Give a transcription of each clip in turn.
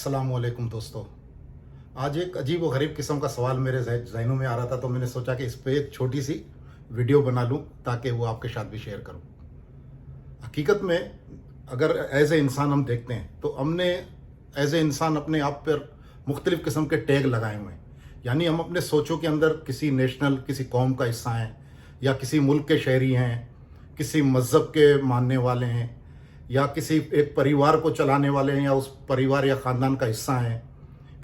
अस्सलामुअलैकुम दोस्तों। आज एक अजीब व गरीब किस्म का सवाल मेरे जहनों में आ रहा था, तो मैंने सोचा कि इस पे एक छोटी सी वीडियो बना लूं ताकि वो आपके साथ भी शेयर करूं। हकीकत में अगर एज ए इंसान हम देखते हैं तो हमने एज ए इंसान अपने आप पर मुख्तलिफ़ किस्म के टैग लगाए हुए हैं। यानी हम अपने सोचों के अंदर किसी नेशनल, किसी कौम का हिस्सा हैं, या किसी मुल्क के शहरी हैं, किसी मज़हब के मानने वाले हैं, या किसी एक परिवार को चलाने वाले हैं, या उस परिवार या ख़ानदान का हिस्सा हैं,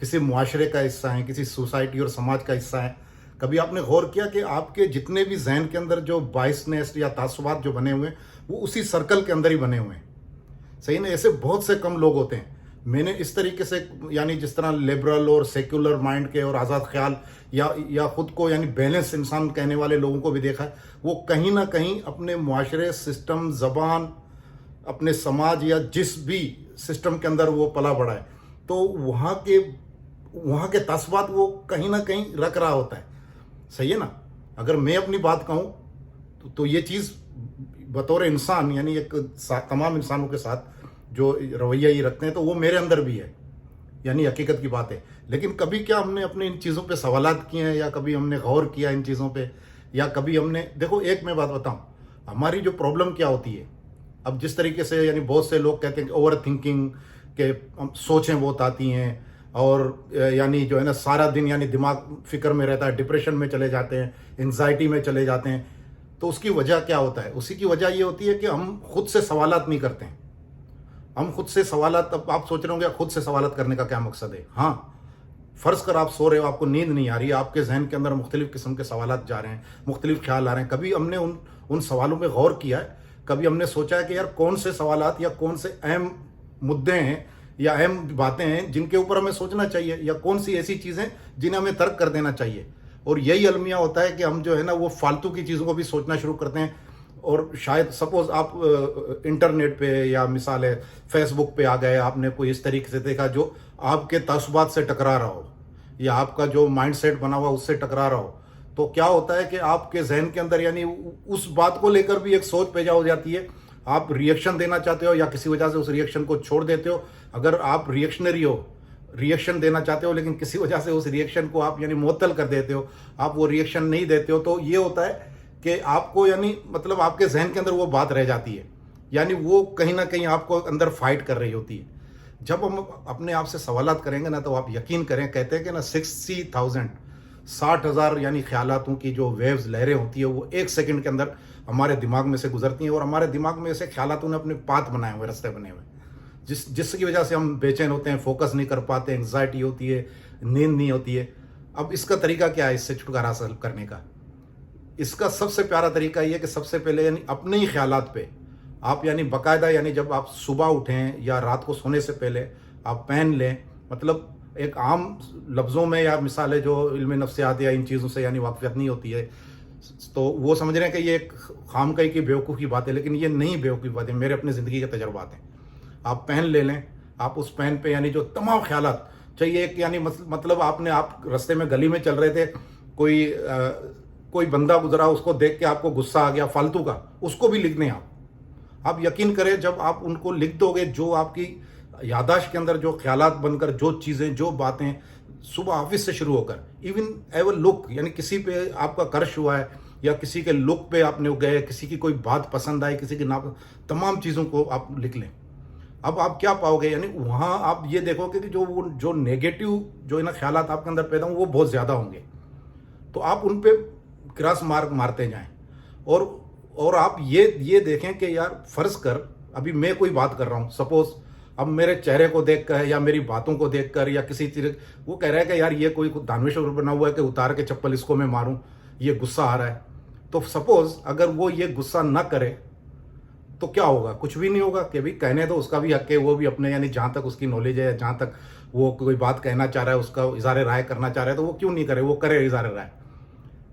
किसी मुआशरे का हिस्सा हैं, किसी सोसाइटी और समाज का हिस्सा हैं। कभी आपने गौर किया कि आपके जितने भी जहन के अंदर जो बायसनेस या तासुबात जो बने हुए हैं वो उसी सर्कल के अंदर ही बने हुए हैं? सही ना? ऐसे बहुत से कम लोग होते हैं। मैंने इस तरीके से, यानी जिस तरह लिबरल और सेक्युलर माइंड के और आज़ाद ख्याल या ख़ुद को यानी बैलेंस इंसान कहने वाले लोगों को भी देखा है, वो कहीं ना कहीं अपने मुआशरे, सिस्टम, ज़बान, अपने समाज या जिस भी सिस्टम के अंदर वो पला बड़ा है, तो वहाँ के तासबात वो कहीं ना कहीं रख रहा होता है। सही है ना? अगर मैं अपनी बात कहूँ तो ये चीज़ बतौर इंसान, यानी एक तमाम इंसानों के साथ जो रवैया ये रखते हैं, तो वो मेरे अंदर भी है, यानी हकीकत की बात है। लेकिन कभी क्या हमने अपने इन चीज़ों पे सवालात किए हैं, या कभी हमने गौर किया इन चीज़ों पे, या कभी हमने देखो, एक मैं बात बताऊँ, हमारी जो प्रॉब्लम क्या होती है, अब जिस तरीके से यानी बहुत से लोग कहते हैं कि ओवर थिंकिंग के सोचें बहुत आती हैं, और यानी जो है ना सारा दिन यानी दिमाग फिक्र में रहता है, डिप्रेशन में चले जाते हैं, एंजाइटी में चले जाते हैं। तो उसकी वजह क्या होता है? उसी की वजह ये होती है कि हम खुद से सवालात नहीं करते हैं। हम खुद से सवालात, अब आप सोच रहे होंगे खुद से सवालात करने का क्या मकसद है? हाँ, फ़र्ज़ कर आप सो रहे हो, आपको नींद नहीं आ रही है, आपके जहन के अंदर मुख्तलिफ़ किस्म के सवालात जा रहे हैं, मुख्तलिफ़ ख्याल आ रहे हैं। कभी हमने उन सवालों पर गौर किया है? कभी हमने सोचा है कि यार कौन से सवालात या कौन से अहम मुद्दे हैं या अहम बातें हैं जिनके ऊपर हमें सोचना चाहिए, या कौन सी ऐसी चीज़ें जिन्हें हमें तर्क कर देना चाहिए? और यही अलमिया होता है कि हम जो है ना वो फालतू की चीज़ों को भी सोचना शुरू करते हैं। और शायद सपोज़ आप इंटरनेट पे या मिसाल है फेसबुक पे आ गए, आपने कोई इस तरीके से देखा जो आपके तसबात से टकरा रहा हो, या आपका जो माइंड सेट बना हुआ उससे टकरा रहा हो, तो क्या होता है कि आपके जहन के अंदर यानी उस बात को लेकर भी एक सोच पैदा हो जाती है। आप रिएक्शन देना चाहते हो, या किसी वजह से उस रिएक्शन को छोड़ देते हो। अगर आप रिएक्शनरी हो, रिएक्शन देना चाहते हो, लेकिन किसी वजह से उस रिएक्शन को आप यानी मुअत्तल कर देते हो, आप वो रिएक्शन नहीं देते हो, तो ये होता है कि आपको यानी मतलब आपके जहन के अंदर वो बात रह जाती है, यानी वो कहीं ना कहीं आपको अंदर फाइट कर रही होती है। जब हम अपने आप से सवालात करेंगे ना, तो आप यकीन करें, कहते हैं कि ना 60,000 यानी ख्यालातों की जो वेव्स, लहरें होती है, वो एक सेकंड के अंदर हमारे दिमाग में से गुजरती हैं, और हमारे दिमाग में से ख्यालातों ने अपने पाथ बनाए हुए, रास्ते बने हुए, जिसकी वजह से हम बेचैन होते हैं, फोकस नहीं कर पाते, एंग्जाइटी होती है, नींद नहीं होती है। अब इसका तरीका क्या है इससे छुटकारा हासिल करने का? इसका सबसे प्यारा तरीका ये है कि सबसे पहले यानी अपने ही ख्यालात पे आप यानी बाकायदा, यानी जब आप सुबह उठें या रात को सोने से पहले आप पेन लें, मतलब एक आम लफ्ज़ों में, या मिसाल है जो इल्म नफ्सियात या इन चीज़ों से यानी वाक़फ़ियत नहीं होती है, तो वो समझ रहे हैं कि ये एक खामखी की बेवकूफ़ी की बात है, लेकिन ये नहीं बेवकूफ़ी बात है, मेरे अपने ज़िंदगी के तजर्बात हैं। आप पेन ले लें, आप उस पेन पे यानी जो तमाम ख्यालात चाहिए, एक यानी मतलब आप रास्ते में गली में चल रहे थे, कोई बंदा गुजरा, उसको देख के आपको गुस्सा आ गया फालतू का, उसको भी लिख दें आप यकीन करें, जब आप उनको लिख दोगे, जो आपकी यादाश्त के अंदर जो ख्यालात बनकर, जो चीज़ें, जो बातें सुबह ऑफिस से शुरू होकर इवन एवर लुक, यानी किसी पे आपका क्रश हुआ है, या किसी के लुक पे आपने गए, किसी की कोई बात पसंद आई, किसी की ना, तमाम चीज़ों को आप लिख लें। अब आप क्या पाओगे, यानी वहाँ आप ये देखोगे कि जो नेगेटिव जो है ना ख्यालात आपके अंदर पैदा हों, वो बहुत ज़्यादा होंगे। तो आप उन पे क्रॉस मार्क मारते जाएं, और आप ये देखें कि यार फ़र्ज़ कर अभी मैं कोई बात कर रहा हूँ, सपोज़ अब मेरे चेहरे को देखकर या मेरी बातों को देखकर, या किसी चीज़, वो कह रहा है कि यार ये कोई दानवेश्वर बना हुआ है कि उतार के चप्पल इसको मैं मारूं, ये गुस्सा आ रहा है। तो सपोज़ अगर वो ये गुस्सा ना करे तो क्या होगा? कुछ भी नहीं होगा, कि भी कहने दो, उसका भी हक है, वो भी अपने यानी जहाँ तक उसकी नॉलेज है, जहाँ तक वो कोई बात कहना चाह रहा है, उसका इज़हार राय करना चाह रहा है, तो वो क्यों नहीं करे, वो करे इज़हार राय।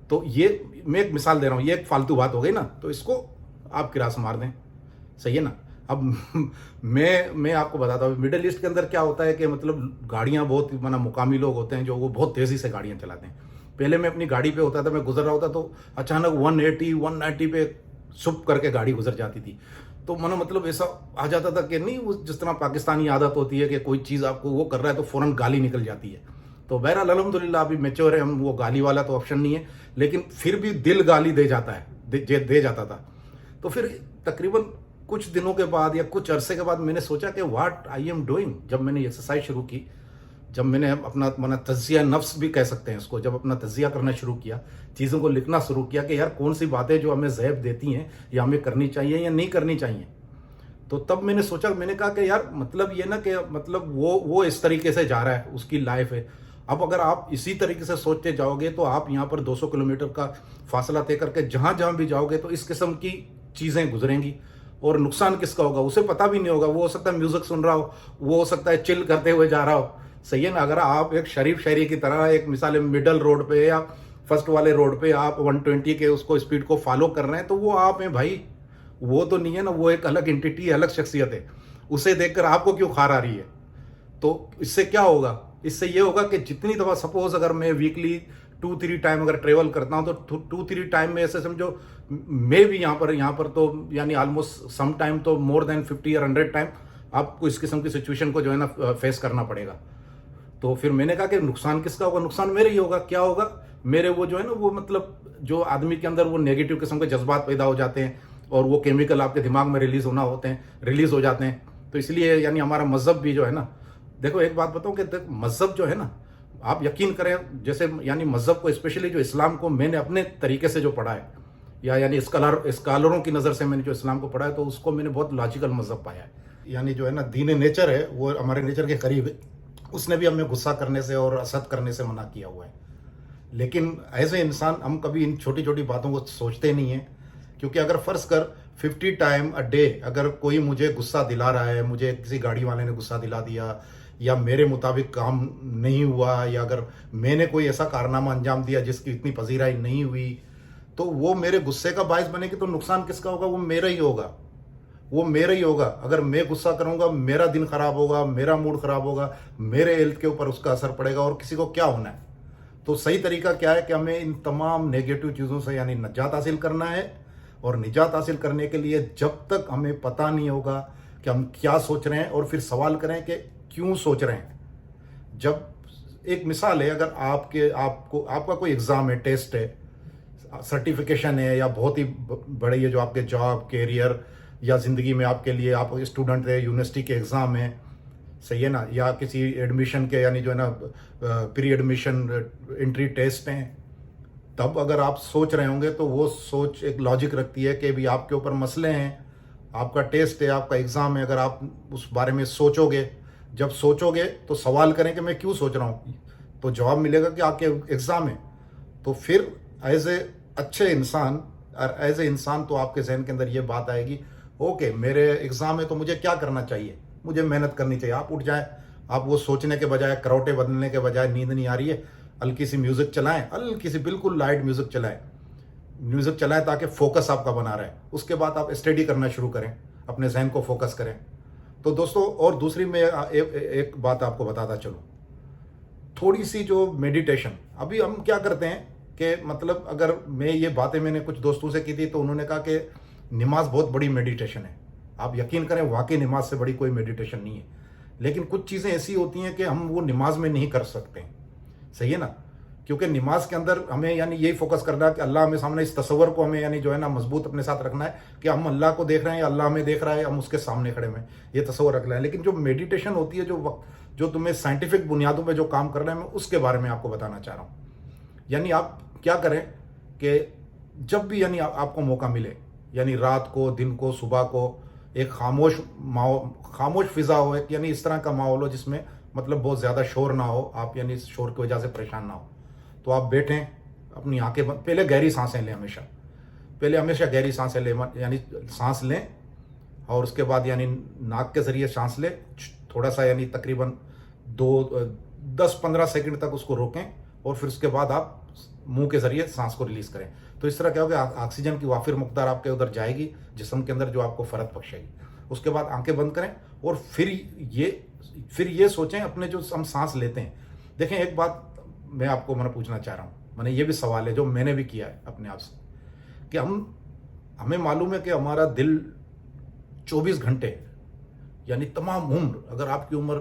तो ये मैं एक मिसाल दे रहा हूँ, ये एक फालतू बात हो गई ना, तो इसको आप किरास मार दें। सही है ना? अब मैं आपको बताता हूँ, मिडिल ईस्ट के अंदर क्या होता है कि मतलब गाड़ियाँ बहुत, माना मुकामी लोग होते हैं जो वो बहुत तेज़ी से गाड़ियाँ चलाते हैं। पहले मैं अपनी गाड़ी पे होता था, मैं गुजर रहा होता तो अचानक 180 190 पे सुप करके गाड़ी गुजर जाती थी। तो मैंने मतलब ऐसा आ जाता था कि नहीं, वो जिस तरह पाकिस्तानी आदत होती है कि कोई चीज़ आपको वो कर रहा है तो फ़ौरन गाली निकल जाती है। तो बहरहाल अल्हम्दुलिल्लाह अभी मैच्योर है हम, वो गाली वाला तो ऑप्शन नहीं है, लेकिन फिर भी दिल गाली दे जाता है, दे जाता था। तो फिर तकरीबन कुछ दिनों के बाद या कुछ अरसे के बाद मैंने सोचा कि व्हाट आई एम डूइंग। जब मैंने एक्सरसाइज शुरू की, जब मैंने अपना मना तज्जिया नफ्स भी कह सकते हैं इसको, जब अपना तज्जिया करना शुरू किया, चीज़ों को लिखना शुरू किया कि यार कौन सी बातें जो हमें ज़ैब देती हैं या हमें करनी चाहिए या नहीं करनी चाहिए, तो तब मैंने सोचा, मैंने कहा कि यार मतलब ये ना कि मतलब वो इस तरीके से जा रहा है, उसकी लाइफ है। अब अगर आप इसी तरीके से सोचते जाओगे तो आप यहाँ पर 200 किलोमीटर का फासला तय करके जहाँ जहाँ भी जाओगे तो इस किस्म की चीज़ें गुजरेंगी, और नुकसान किसका होगा उसे पता भी नहीं होगा। वो हो सकता है म्यूजिक सुन रहा हो, वो हो सकता है चिल करते हुए जा रहा हो, सही है ना। अगर आप एक शरीफ शहरी की तरह एक मिसाल मिडल रोड पे या फर्स्ट वाले रोड पे आप 120 के उसको स्पीड को फॉलो कर रहे हैं, तो वो आप हैं भाई, वो तो नहीं है ना, वो एक अलग एंटिटी है, अलग शख्सियत है। उसे देखकर आपको क्यों खार आ रही है? तो इससे क्या होगा? इससे ये होगा कि जितनी दफ़ा सपोज अगर मैं वीकली 2-3 टाइम अगर ट्रेवल करता हूँ तो 2-3 टाइम में ऐसे समझो मैं भी यहाँ पर तो यानी ऑलमोस्ट सम टाइम तो मोर देन 50 या 100 टाइम आपको इस किस्म की सिचुएशन को जो है ना फेस करना पड़ेगा। तो फिर मैंने कहा कि नुकसान किसका होगा? नुकसान मेरे ही होगा। क्या होगा? मेरे वो जो है ना वो मतलब जो आदमी के अंदर वो नेगेटिव किस्म के जज्बात पैदा हो जाते हैं और वो केमिकल आपके दिमाग में रिलीज हो जाते हैं। तो इसलिए यानी हमारा मजहब भी जो है ना, देखो एक बात बताऊं कि मजहब जो है ना, आप यकीन करें, जैसे यानी मजहब को स्पेशली जो इस्लाम को मैंने अपने तरीके से जो पढ़ा है, या यानी स्कॉलरों की नज़र से मैंने जो इस्लाम को पढ़ा है, तो उसको मैंने बहुत लॉजिकल मजहब पाया है। यानी जो है ना दीन नेचर है वो हमारे नेचर के करीब है। उसने भी हमें गुस्सा करने से और असद करने से मना किया हुआ है, लेकिन ऐसे इंसान हम कभी इन छोटी छोटी बातों को सोचते नहीं हैं। क्योंकि अगर फ़र्ज़ कर 50 टाइम अ डे अगर कोई मुझे गुस्सा दिला रहा है, मुझे किसी गाड़ी वाले ने गुस्सा दिला दिया या मेरे मुताबिक काम नहीं हुआ, या अगर मैंने कोई ऐसा कारनामा अंजाम दिया जिसकी इतनी पजीराई नहीं हुई, तो वो मेरे गुस्से का बायस बनेगी। तो नुकसान किसका होगा? वो मेरा ही होगा, वो मेरा ही होगा। अगर मैं गुस्सा करूंगा मेरा दिन खराब होगा, मेरा मूड खराब होगा, मेरे हेल्थ के ऊपर उसका असर पड़ेगा, और किसी को क्या होना है। तो सही तरीका क्या है कि हमें इन तमाम नेगेटिव चीज़ों से यानी निजात हासिल करना है। और निजात हासिल करने के लिए जब तक हमें पता नहीं होगा कि हम क्या सोच रहे हैं, और फिर सवाल करें कि क्यों सोच रहे हैं। जब एक मिसाल है, अगर आपका कोई एग्ज़ाम है, टेस्ट है, सर्टिफिकेशन है, या बहुत ही बड़े ये जो आपके जॉब कैरियर या ज़िंदगी में आपके लिए आप स्टूडेंट है, यूनिवर्सिटी के एग्ज़ाम है, सही है ना, या किसी एडमिशन के यानी जो है ना प्री एडमिशन एंट्री टेस्ट हैं, तब अगर आप सोच रहे होंगे तो वो सोच एक लॉजिक रखती है कि भी आपके ऊपर मसले हैं, आपका टेस्ट है, आपका एग्ज़ाम है। अगर आप उस बारे में सोचोगे, जब सोचोगे तो सवाल करें कि मैं क्यों सोच रहा हूँ, तो जवाब मिलेगा कि आपके एग्ज़ाम है। तो फिर एज ए अच्छे इंसान और एज ए इंसान तो आपके जहन के अंदर ये बात आएगी, ओके मेरे एग्ज़ाम है तो मुझे क्या करना चाहिए, मुझे मेहनत करनी चाहिए। आप उठ जाएं, आप वो सोचने के बजाय, करौटे बदलने के बजाय, नींद नहीं आ रही है, हल्की सी म्यूज़िक चलाएं, हल्की सी बिल्कुल लाइट म्यूज़िक चलाएं ताकि फोकस आपका बना रहे। उसके बाद आप स्टडी करना शुरू करें, अपने जहन को फोकस करें। तो दोस्तों, और दूसरी मैं एक बात आपको बताता चलूँ, थोड़ी सी जो मेडिटेशन, अभी हम क्या करते हैं कि मतलब अगर ये बातें मैंने कुछ दोस्तों से की थी तो उन्होंने कहा कि नमाज बहुत बड़ी मेडिटेशन है। आप यकीन करें, वाकई नमाज से बड़ी कोई मेडिटेशन नहीं है, लेकिन कुछ चीज़ें ऐसी होती हैं कि हम वो नमाज में नहीं कर सकते, सही है ना। क्योंकि नमाज के अंदर हमें यानी यही फोकस करना है कि अल्लाह हमें सामने, इस तस्वर को हमें यानी जो है ना मजबूत अपने साथ रखना है कि हम अल्लाह को देख रहे हैं या अल्लाह हमें देख रहा है, हम उसके सामने खड़े हुए हैं, ये तस्वर रखना है। लेकिन जो मेडिटेशन होती है, जो तुम्हें साइंटिफिक बुनियादों पर जो काम कर रहे हैं, मैं उसके बारे में आपको बताना चाह रहा हूँ। यानी आप क्या करें कि जब भी यानी आपको मौका मिले, यानी रात को, दिन को, सुबह को, एक खामोश फिजा हो, एक यानी इस तरह का माहौल हो जिसमें मतलब बहुत ज़्यादा शोर ना हो, आप यानी शोर की वजह से परेशान ना हो, तो आप बैठें, अपनी आंखें बंद, पहले गहरी सांसें लें, हमेशा गहरी सांसें लें, यानी सांस लें और उसके बाद यानी नाक के ज़रिए सांस लें, थोड़ा सा यानी तकरीबन 10-15 सेकंड तक उसको रोकें, और फिर उसके बाद आप मुंह के ज़रिए सांस को रिलीज़ करें। तो इस तरह क्या होगा, ऑक्सीजन की वाफिर मकदार आपके उधर जाएगी जिस्म के अंदर, जो आपको फ़र्क बख्शेगी। उसके बाद आंखें बंद करें और फिर ये सोचें अपने जो हम सांस लेते हैं। देखें, एक बात मैं आपको पूछना चाह रहा हूँ, ये भी सवाल है जो मैंने भी किया है अपने आप से, कि हमें मालूम है कि हमारा दिल 24 घंटे, यानी तमाम उम्र, अगर आपकी उम्र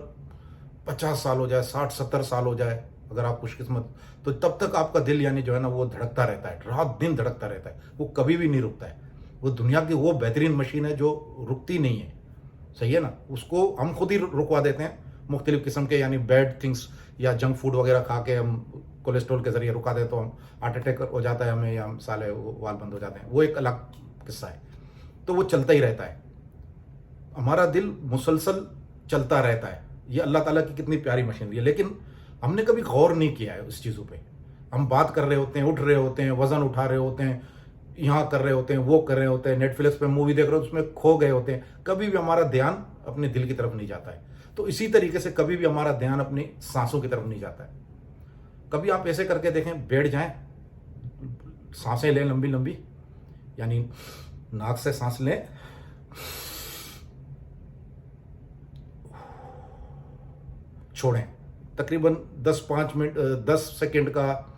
50 साल हो जाए, 60-70 साल हो जाए, अगर आप खुशकिस्मत, तो तब तक आपका दिल यानी जो है ना वो धड़कता रहता है, रात दिन धड़कता रहता है, वो कभी भी नहीं रुकता है। वो दुनिया की वो बेहतरीन मशीन है जो रुकती नहीं है, सही है ना। उसको हम खुद ही रुकवा देते हैं मुख्तलिफ किस्म के यानी बैड थिंग्स या जंक फूड वगैरह खा के हम कोलेस्ट्रॉल के ज़रिए रुका दें तो हम हार्ट अटैक हो जाता है हमें, या हम साले वाल बंद हो जाते हैं, वो एक अलग किस्सा है। तो वो चलता ही रहता है, हमारा दिल मुसलसल चलता रहता है। ये अल्लाह ताला की कितनी प्यारी मशीनरी है, लेकिन हमने कभी गौर नहीं किया है उस चीज़ों पे। हम बात कर रहे होते हैं, उठ रहे होते हैं, वज़न उठा रहे होते हैं, यहाँ कर रहे होते हैं, वो कर रहे होते हैं, नेटफ्लिक्स पे मूवी देख रहे हो उसमें खो गए होते हैं, कभी भी हमारा ध्यान अपने दिल की तरफ नहीं जाता है। तो इसी तरीके से कभी भी हमारा ध्यान अपनी सांसों की तरफ नहीं जाता है। कभी आप ऐसे करके देखें, बैठ जाएं, सांसें लें लंबी लंबी, यानी नाक से सांस लें, छोड़ें, तकरीबन 10-5 मिनट 10 सेकंड का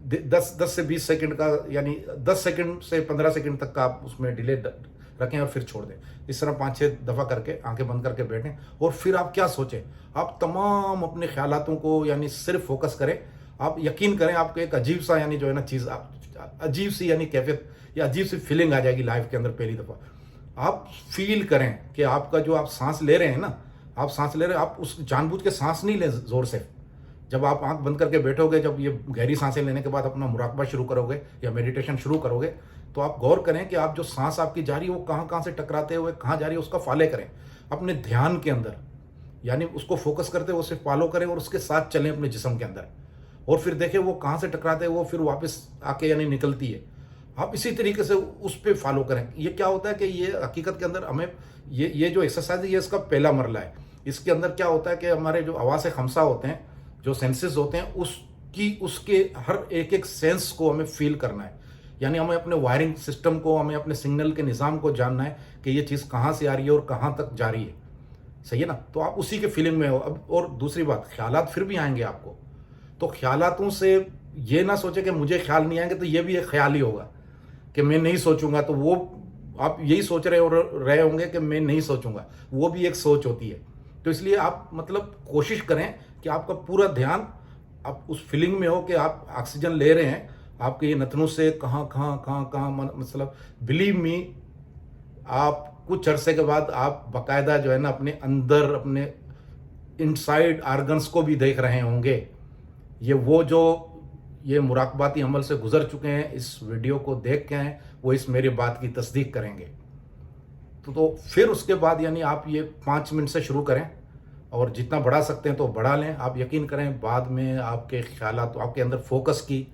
10 से 20 सेकंड का, यानी 10 सेकंड से 15 सेकंड तक का आप उसमें डिले रखें और फिर छोड़ दें। इस तरह 5-6 दफ़ा करके आंखें बंद करके बैठें और फिर आप क्या सोचें, आप तमाम अपने ख्यालातों को यानी सिर्फ फोकस करें। आप यकीन करें आपको एक अजीब सा यानी जो है ना चीज़, अजीब सी यानी कैफियत या अजीब सी फीलिंग आ जाएगी लाइफ के अंदर। पहली दफ़ा आप फील करें कि आपका जो आप सांस ले रहे हैं ना, आप सांस ले रहे हैं, आप उस जानबूझ के सांस नहीं लें ज़ोर से। जब आप आंख बंद करके बैठोगे, जब ये गहरी सांसें लेने के बाद अपना मुराकबा शुरू करोगे या मेडिटेशन शुरू करोगे, तो आप गौर करें कि आप जो सांस आपकी जा रही है वो कहाँ कहाँ से टकराते हुए कहाँ जा रही है, उसका फॉलो करें अपने ध्यान के अंदर, यानी उसको फोकस करते हुए उसे फॉलो करें और उसके साथ चलें अपने जिस्म के अंदर, और फिर देखें वो कहाँ से टकराते हैं, वो फिर वापस आके यानी निकलती है। आप इसी तरीके से उस पर फॉलो करें। ये क्या होता है कि ये हकीकत के अंदर हमें ये जो एक्सरसाइज है ये इसका पहला मरला है। इसके अंदर क्या होता है कि हमारे जो आवाज़ खमसा होते हैं, जो सेंसेस होते हैं, उसके हर एक एक सेंस को हमें फील करना है, यानी हमें अपने वायरिंग सिस्टम को, हमें अपने सिग्नल के निज़ाम को जानना है कि ये चीज़ कहाँ से आ रही है और कहाँ तक जा रही है, सही है ना। तो आप उसी के फीलिंग में हो। अब और दूसरी बात, ख्यालात फिर भी आएंगे आपको, तो ख्यालातों से ये ना सोचे कि मुझे ख्याल नहीं आएंगे, तो ये भी एक ख्याल ही होगा कि मैं नहीं सोचूंगा, तो वो आप यही सोच रहे होंगे कि मैं नहीं सोचूंगा, वो भी एक सोच होती है। तो इसलिए आप मतलब कोशिश करें कि आपका पूरा ध्यान आप उस फीलिंग में हो कि आप ऑक्सीजन ले रहे हैं आपके ये नथनों से, कहाँ मतलब बिलीव मी, आप कुछ अरसे के बाद आप बाकायदा जो है ना अपने अंदर, अपने इनसाइड आर्गन्स को भी देख रहे होंगे। ये वो जो ये मुराकबाती अमल से गुजर चुके हैं, इस वीडियो को देख के हैं, वो इस मेरी बात की तस्दीक करेंगे। तो फिर उसके बाद यानी आप ये 5 मिनट से शुरू करें और जितना बढ़ा सकते हैं तो बढ़ा लें। आप यकीन करें बाद में आपके ख्यालात, आपके अंदर फोकस की,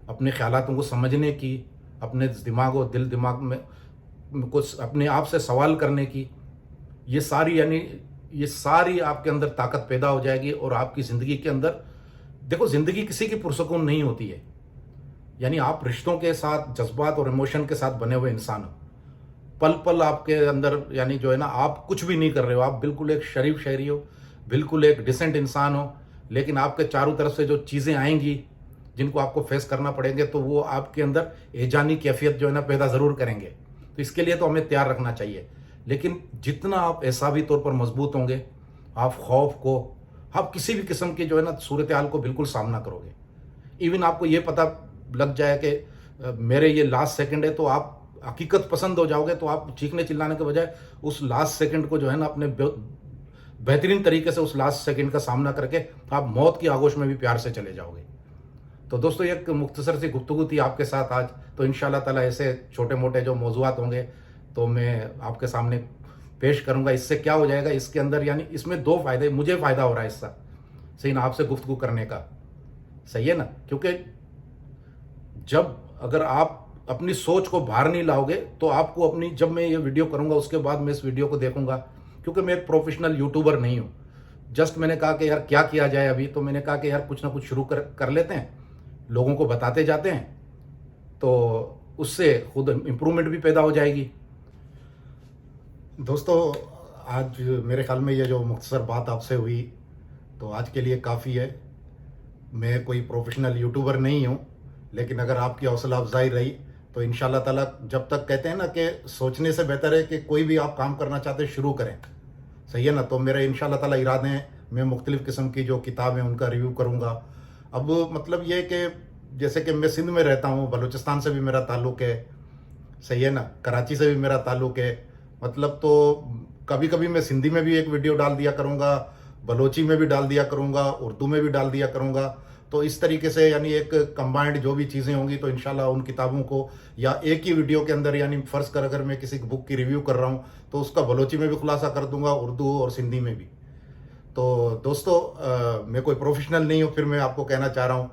अपने ख्यालातों को समझने की, अपने दिमाग और दिमाग में कुछ अपने आप से सवाल करने की, ये सारी आपके अंदर ताकत पैदा हो जाएगी। और आपकी ज़िंदगी के अंदर देखो, ज़िंदगी किसी की पुरसकून नहीं होती है, यानी आप रिश्तों के साथ, जज्बात और इमोशन के साथ बने हुए इंसान हो। पल पल आपके अंदर यानी जो है ना आप कुछ भी नहीं कर रहे हो, आप बिल्कुल एक शरीफ शहरी हो, बिल्कुल एक डिसेंट इंसान हो, लेकिन आपके चारों तरफ से जो चीज़ें आएंगी जिनको आपको फेस करना पड़ेंगे, तो वो आपके अंदर एजानी कैफियत जो है ना पैदा ज़रूर करेंगे। तो इसके लिए तो हमें तैयार रखना चाहिए। लेकिन जितना आप एहसाबी तौर पर मजबूत होंगे, आप खौफ को, आप किसी भी किस्म की जो है ना सूरत हाल को बिल्कुल सामना करोगे। इवन आपको ये पता लग जाए कि मेरे ये लास्ट सेकंड है, तो आप हकीकत पसंद हो जाओगे, तो आप चीखने चिल्लाने के बजाय उस लास्ट सेकंड को जो है ना अपने बेहतरीन तरीके से उस लास्ट सेकंड का सामना करके आप मौत की आगोश में भी प्यार से चले जाओगे। तो दोस्तों, एक मुख्तसर सी गुफ्तगू थी आपके साथ आज। तो इंशाअल्लाह ताला ऐसे छोटे मोटे जो मौज़ूआत होंगे तो मैं आपके सामने पेश करूंगा। इससे क्या हो जाएगा, इसके अंदर यानी इसमें 2 फायदे, मुझे फ़ायदा हो रहा है इसका, सही ना, आपसे गुफ्तगू करने का, सही है ना। क्योंकि जब अगर आप अपनी सोच को बाहर नहीं लाओगे तो आपको अपनी, जब मैं ये वीडियो करूंगा उसके बाद मैं इस वीडियो को देखूंगा, क्योंकि मैं एक प्रोफेशनल यूट्यूबर नहीं हूँ। जस्ट मैंने कहा कि यार क्या किया जाए अभी, तो मैंने कहा कि यार कुछ ना कुछ शुरू कर लेते हैं, लोगों को बताते जाते हैं, तो उससे खुद इम्प्रूवमेंट भी पैदा हो जाएगी। दोस्तों, आज मेरे ख्याल में ये जो मुख्तसर बात आपसे हुई तो आज के लिए काफ़ी है। मैं कोई प्रोफेशनल यूट्यूबर नहीं हूँ, लेकिन अगर आपकी हौसला अफजाई रही तो तो इंशाल्लाह ताला जब तक कहते हैं ना कि सोचने से बेहतर है कि कोई भी आप काम करना चाहते हैं शुरू करें, सही है ना। तो मेरे इंशाल्लाह ताला इरादे हैं, मैं मुख्तलिफ़ किस्म की जो किताबें उनका रिव्यू करूँगा। अब मतलब ये कि जैसे कि मैं सिंध में रहता हूँ, बलूचिस्तान से भी मेरा ताल्लुक़ है, सही है ना, कराची से भी मेरा ताल्लुक़ है। मतलब तो कभी कभी मैं सिंधी में भी एक वीडियो डाल दिया करूँगा, बलोची में भी डाल दिया करूँगा, उर्दू में भी डाल दिया करूँगा। तो इस तरीके से यानी एक कंबाइंड जो भी चीज़ें होंगी तो इंशाल्लाह उन किताबों को या एक ही वीडियो के अंदर, यानी फ़र्ज़ कर अगर मैं किसी बुक की रिव्यू कर रहा हूँ तो उसका बलोची में भी खुलासा कर दूंगा, उर्दू और सिंधी में भी। तो दोस्तों मैं कोई प्रोफेशनल नहीं हूँ, फिर मैं आपको कहना चाह रहा हूँ,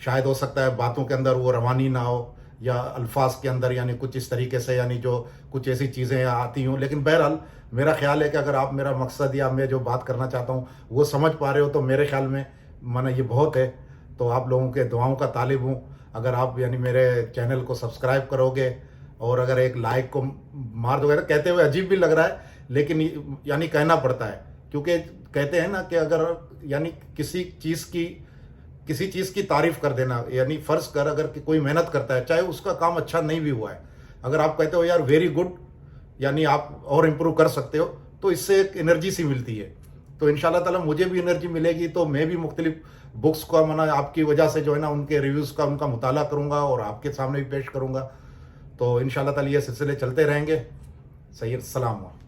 शायद हो सकता है बातों के अंदर वो रवानी ना हो या अल्फाज के अंदर यानी कुछ इस तरीके से यानी जो कुछ ऐसी चीज़ें आती हों, लेकिन बहरहाल मेरा ख्याल है कि अगर आप मेरा मकसद या मैं जो बात करना चाहता हूँ वो समझ पा रहे हो तो मेरे ख्याल में माना ये बहुत है। तो आप लोगों के दुआओं का तालिब हूँ। अगर आप यानी मेरे चैनल को सब्सक्राइब करोगे और अगर एक लाइक को मार दोगे, तो कहते हुए अजीब भी लग रहा है लेकिन यानी कहना पड़ता है, क्योंकि कहते हैं ना कि अगर यानी किसी चीज़ की तारीफ कर देना, यानी फ़र्ज़ कर अगर कोई मेहनत करता है चाहे उसका काम अच्छा नहीं भी हुआ है, अगर आप कहते हो यार वेरी गुड, यानी आप और इम्प्रूव कर सकते हो, तो इससे एक एनर्जी सी मिलती है। तो इंशाल्लाह ताला मुझे भी एनर्जी मिलेगी, तो मैं भी मुख्तलिफ बुक्स का मना आपकी वजह से जो है ना उनके रिव्यूज़ का उनका मुताला करूँगा और आपके सामने भी पेश करूँगा। तो इंशाल्लाह ताला ये सिलसिले चलते रहेंगे। सही, अस्सलाम वालेकुम।